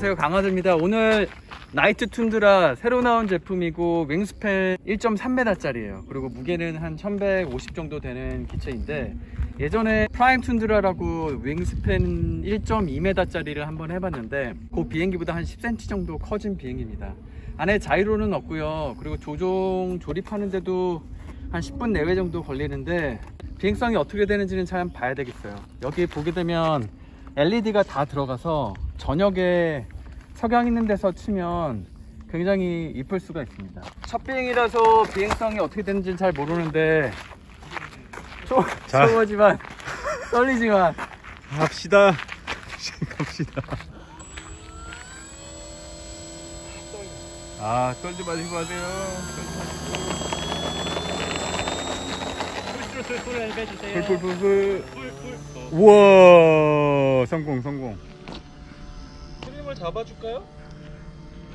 안녕하세요, 강하드입니다. 오늘 나이트 툰드라 새로 나온 제품이고 윙스팬 1.3m 짜리예요. 그리고 무게는 한 1150 정도 되는 기체인데, 예전에 프라임 툰드라라고 윙스팬 1.2m 짜리를 한번 해봤는데 그 비행기보다 한 10cm 정도 커진 비행기입니다. 안에 자이로는 없고요. 그리고 조종 조립하는데도 한 10분 내외 정도 걸리는데 비행성이 어떻게 되는지는 잘 봐야 되겠어요. 여기 보게 되면 LED가 다 들어가서 저녁에 석양 있는 데서 치면 굉장히 이쁠 수가 있습니다. 첫 비행이라서 비행성이 어떻게 되는지는 잘 모르는데 초보지만 떨리지만 갑시다. 갑시다. 아, 떨지 마시고 하세요. 풀 빼주세요. 풀. 우와, 성공. 트림을 잡아줄까요?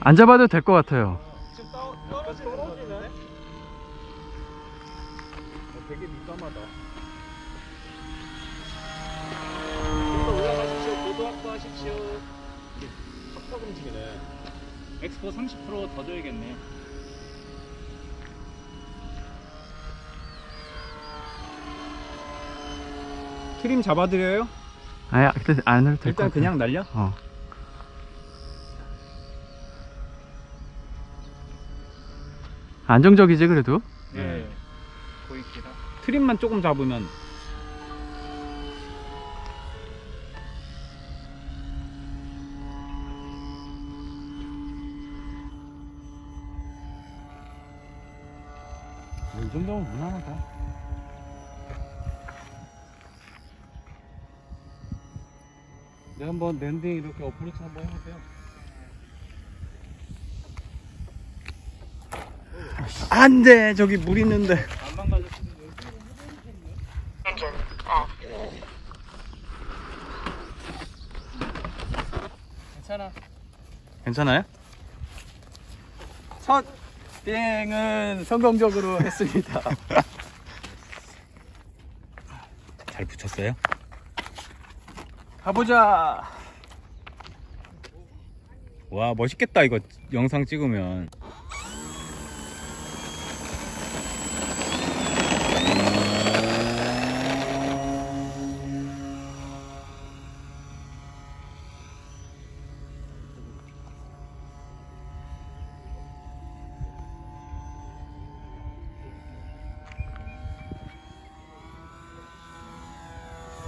안 잡아도 될 것 같아요. 지금 떨어지네. 되게 민감하다. 좀 더 올라가십시오. 고도 확보하십시오. 팍팍 움직이네. 엑스포 30% 더 줘야겠네. 트림 잡아드려요? 아야, 근데 안 해도 될 것 일단 같아. 그냥 날려? 안정적이지 그래도? 네. 보이기라. 트림만 조금 잡으면. 이 정도면 무난하다. 내가 한번 랜딩 이렇게 어프로치 한번 해보세요. 안돼, 저기 물 있는데. 안 망가졌으면 괜찮아요? 첫 비행은 성공적으로 했습니다. 잘 붙였어요? 가보자. 와, 멋있겠다. 이거 영상 찍으면.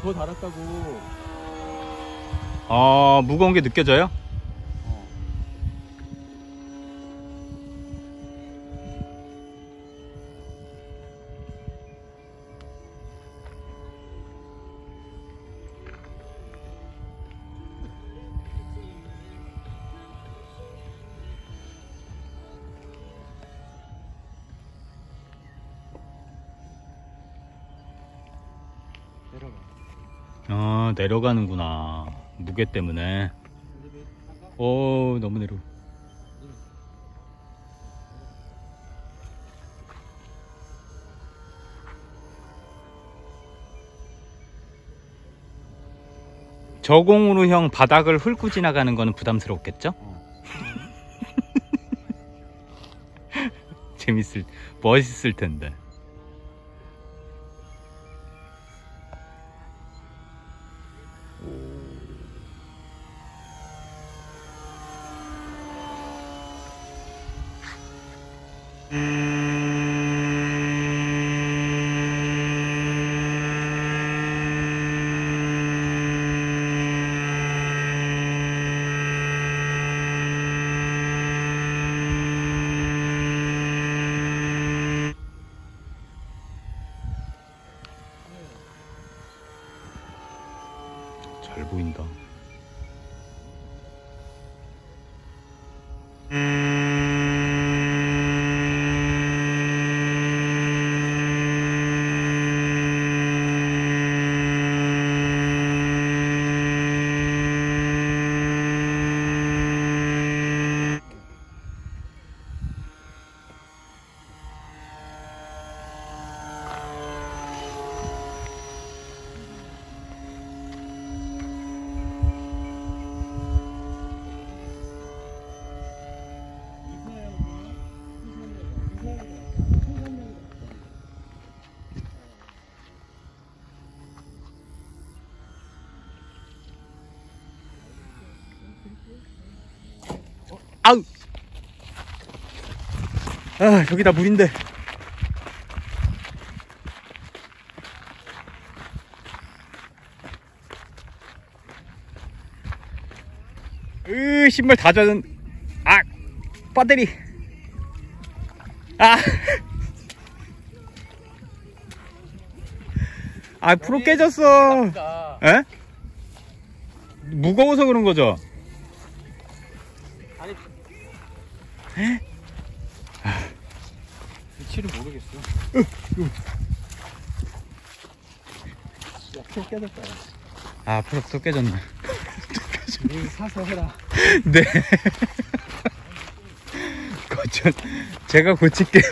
더 달았다고. 아, 무거운 게 느껴져요? 아, 내려가는구나. 무게 때문에. 오, 너무 내려. 저공으로 형 바닥을 훑고 지나가는 거는 부담스럽겠죠? 멋있을 텐데. 잘 보인다. 아우. 아, 여기다 물인데. 신발 다 젖은. 아, 배터리. 아. 아, 프로 깨졌어. 에? 무거워서 그런 거죠? 아니, 에? 위치를 모르겠어. 야, 프로 깨졌다. 아, 프로 또 깨졌네. 물 사서 해라. 네. 제가 고칠게요.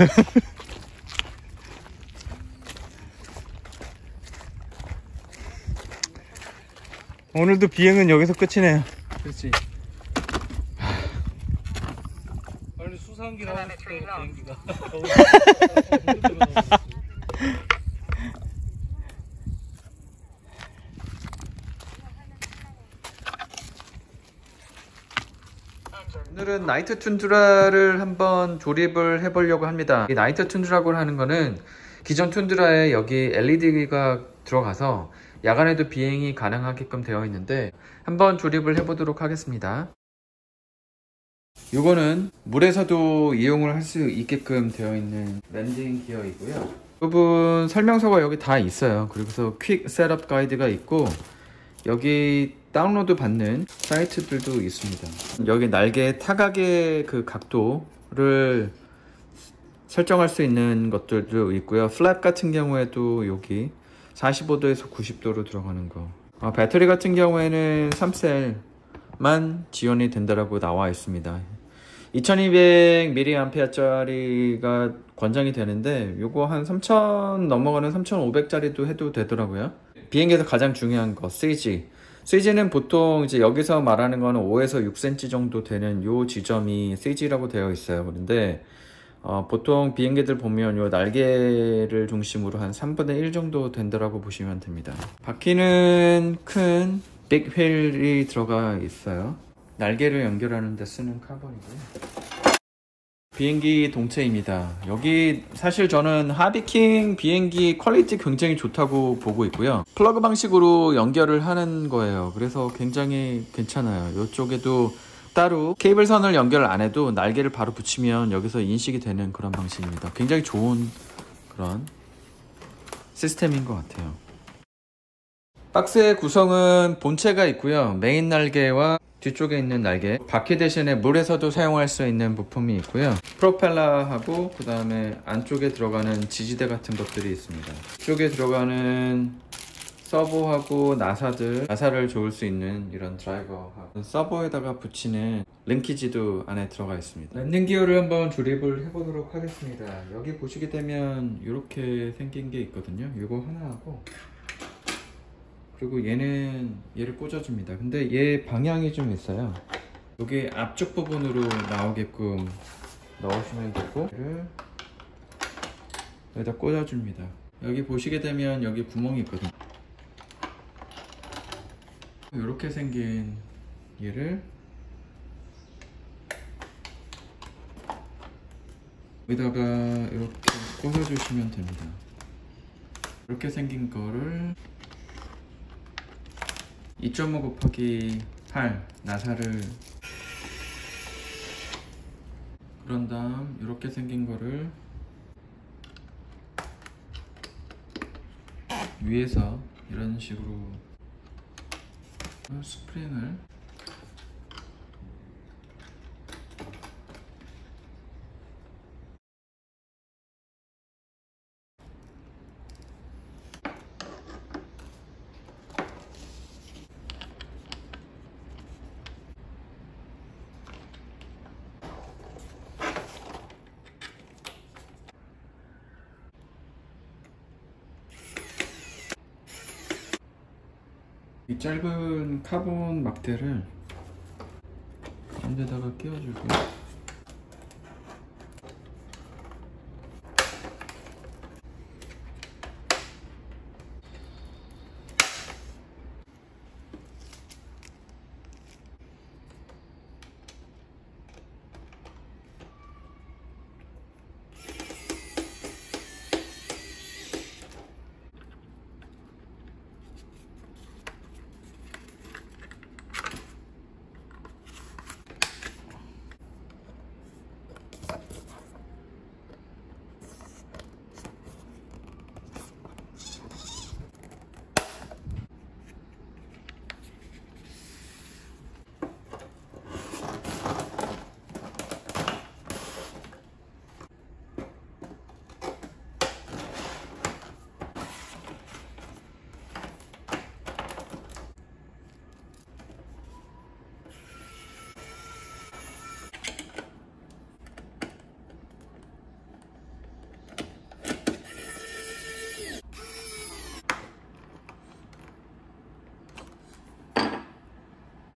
오늘도 비행은 여기서 끝이네요. 그렇지. 빨리 수상기 나왔어, 비행기가. 오늘은 나이트 툰드라를 한번 조립을 해보려고 합니다. 이 나이트 툰드라고 하는 거는 기존 툰드라에 여기 LED가 들어가서 야간에도 비행이 가능하게끔 되어 있는데 한번 조립을 해보도록 하겠습니다. 이거는 물에서도 이용을 할 수 있게끔 되어 있는 랜딩 기어이고요. 이 부분 설명서가 여기 다 있어요. 그리고서 퀵 셋업 가이드가 있고 여기 다운로드 받는 사이트들도 있습니다. 여기 날개 타각의 그 각도를 설정할 수 있는 것들도 있고요. 플랩 같은 경우에도 여기 45도에서 90도로 들어가는 거. 배터리 같은 경우에는 3셀만 지원이 된다라고 나와 있습니다. 2200mAh짜리가 권장이 되는데 요거 한 3000 넘어가는 3500짜리도 해도 되더라고요. 비행기에서 가장 중요한 거 CG는 보통 이제 여기서 말하는 거는 5에서 6cm 정도 되는 요 지점이 CG라고 되어 있어요. 그런데 보통 비행기들 보면 요 날개를 중심으로 한 3분의 1 정도 된다라고 보시면 됩니다. 바퀴는 큰 빅 휠이 들어가 있어요. 날개를 연결하는 데 쓰는 카본이고요. 비행기 동체입니다. 여기 사실 저는 하비킹 비행기 퀄리티 굉장히 좋다고 보고 있고요. 플러그 방식으로 연결을 하는 거예요. 그래서 굉장히 괜찮아요. 이쪽에도 따로 케이블선을 연결 안 해도 날개를 바로 붙이면 여기서 인식이 되는 그런 방식입니다. 굉장히 좋은 그런 시스템인 것 같아요. 박스의 구성은 본체가 있고요. 메인 날개와 뒤쪽에 있는 날개, 바퀴 대신에 물에서도 사용할 수 있는 부품이 있고요. 프로펠러하고 그 다음에 안쪽에 들어가는 지지대 같은 것들이 있습니다. 이쪽에 들어가는 서버하고 나사를 조을 수 있는 이런 드라이버하고 서버에다가 붙이는 링키지도 안에 들어가 있습니다. 랜딩 기어를 한번 조립을 해보도록 하겠습니다. 여기 보시게 되면 이렇게 생긴 게 있거든요. 이거 하나 하고 그리고 얘를 꽂아줍니다. 근데 얘 방향이 좀 있어요. 여기 앞쪽 부분으로 나오게끔 넣으시면 되고 얘를 여기다 꽂아줍니다. 여기 보시게 되면 여기 구멍이 있거든요. 이렇게 생긴 얘를 여기다가 이렇게 꽂아주시면 됩니다. 이렇게 생긴 거를 2.5 곱하기 8 나사를 그런 다음 이렇게 생긴 거를 위에서 이런 식으로 스프링을 이 짧은 카본 막대를 가운데다가 끼워주고